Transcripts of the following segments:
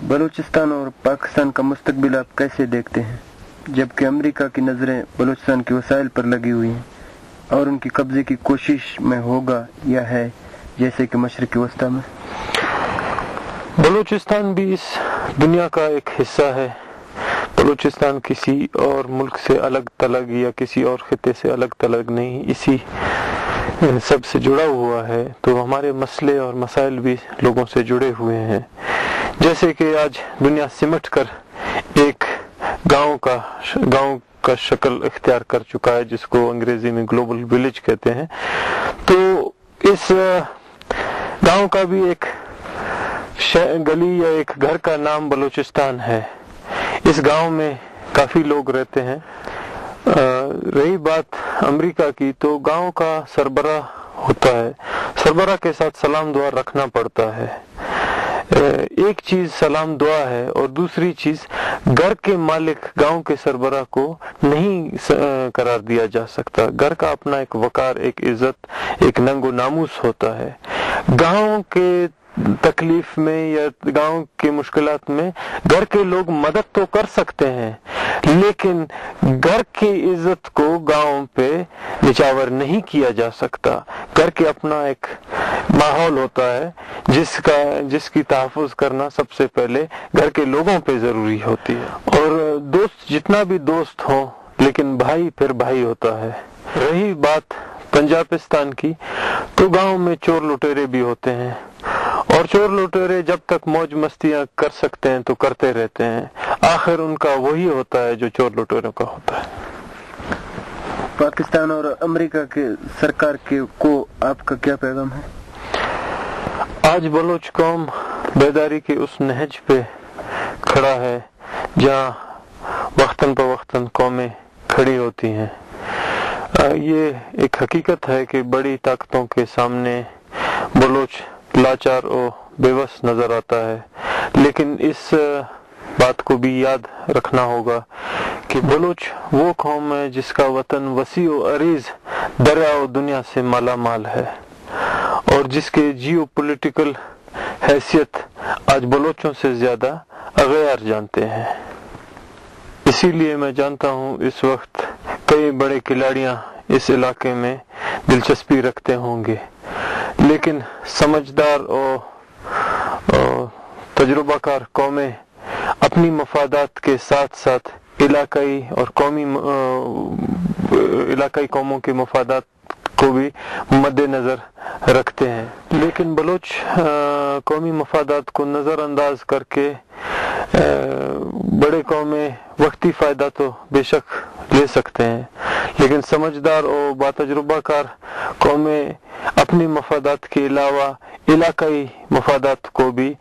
بلوچستان اور پاکستان کا مستقبل آپ کیسے دیکھتے ہیں، جبکہ امریکہ کی نظریں بلوچستان کے وسائل پر لگی ہوئی ہیں اور ان کی قبضے کی کوشش میں ہوگا یا ہے، جیسے کہ مشرق وسطیٰ میں؟ بلوچستان بھی اس دنیا کا ایک حصہ ہے۔ بلوچستان کسی اور ملک سے الگ تلگ یا کسی اور خطے سے الگ تلگ نہیں، اسی سب سے جڑا ہوا ہے، تو ہمارے مسئلے اور مسائل بھی لوگوں سے جڑے ہوئے ہیں۔ جیسے کہ آج دنیا سمٹ کر ایک گاؤں کا شکل اختیار کر چکا ہے، جس کو انگریزی میں گلوبل ولیج کہتے ہیں، تو اس گاؤں کا بھی ایک گلی یا ایک گھر کا نام بلوچستان ہے۔ اس گاؤں میں کافی لوگ رہتے ہیں۔ رہی بات امریکہ کی، تو گاؤں کا سربراہ ہوتا ہے، سربراہ کے ساتھ سلام دعا رکھنا پڑتا ہے۔ ایک چیز سلام دعا ہے اور دوسری چیز گھر کے مالک گاؤں کے سربراہ کو نہیں قرار دیا جا سکتا۔ گھر کا اپنا ایک وقار، ایک عزت، ایک ننگ و ناموس ہوتا ہے۔ گاؤں کے تکلیف میں یا گاؤں کی مشکلات میں گھر کے لوگ مدد تو کر سکتے ہیں، لیکن گھر کی عزت کو گاؤں پہ نچاور نہیں کیا جا سکتا۔ گھر کے اپنا ایک ماحول ہوتا ہے جس کی تحفظ کرنا سب سے پہلے گھر کے لوگوں پہ ضروری ہوتی ہے۔ اور دوست جتنا بھی دوست ہو، لیکن بھائی پھر بھائی ہوتا ہے۔ رہی بات پنجابستان کی، تو گاؤں میں چور لٹیرے بھی ہوتے ہیں، اور چور لٹیرے جب تک موج مستیاں کر سکتے ہیں تو کرتے رہتے ہیں، آخر ان کا وہی ہوتا ہے جو چور لٹیروں کا ہوتا ہے۔ پاکستان اور امریکہ کے سرکار کو آپ کا کیا پیغام ہے؟ آج بلوچ قوم بیداری کے اس نہج پہ کھڑا ہے جہاں وقتاً فوقتاً قومیں کھڑی ہوتی ہیں۔ یہ ایک حقیقت ہے کہ بڑی طاقتوں کے سامنے بلوچ لاچار و بے بس نظر آتا ہے، لیکن اس بات کو بھی یاد رکھنا ہوگا کہ بلوچ وہ قوم ہے جس کا وطن وسیع و عریض دریا و دنیا سے مالا مال ہے، اور جس کے جیو پولیٹیکل حیثیت آج بلوچوں سے زیادہ اغیار جانتے ہیں۔ اسی لیے میں جانتا ہوں اس وقت کئی بڑے کھلاڑیاں اس علاقے میں دلچسپی رکھتے ہوں گے، لیکن سمجھدار اور تجربہ کار قومیں اپنی مفادات کے ساتھ ساتھ علاقائی قوموں کے مفادات کو بھی مد نظر رکھتے ہیں، لیکن بلوچ قومی مفادات کو نظر انداز کر کے بڑے قومیں وقتی فائدہ تو بے شک لے سکتے ہیں، لیکن سمجھدار اور باتجربہ کار قومیں اپنی مفادات کے علاوہ علاقائی مفادات کو بھی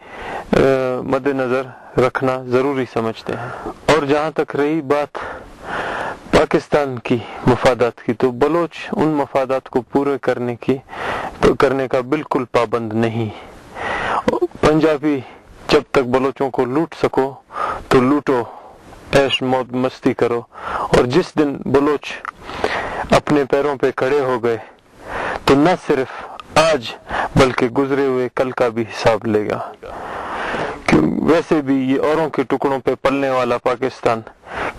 مد نظر رکھنا ضروری سمجھتے ہیں۔ اور جہاں تک رہی بات پاکستان کی مفادات کی، تو بلوچ ان مفادات کو پورے کرنے کا بالکل پابند نہیں۔ پنجابی جب تک بلوچوں کو لوٹ سکو تو لوٹو، عیش موت مستی کرو، اور جس دن بلوچ اپنے پیروں پہ کھڑے ہو گئے تو نہ صرف آج بلکہ گزرے ہوئے کل کا بھی حساب لے گا، ویسے بھی یہ اوروں کے ٹکڑوں پہ پلنے والا پاکستان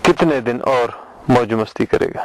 کتنے دن اور موج مستی کرے گا۔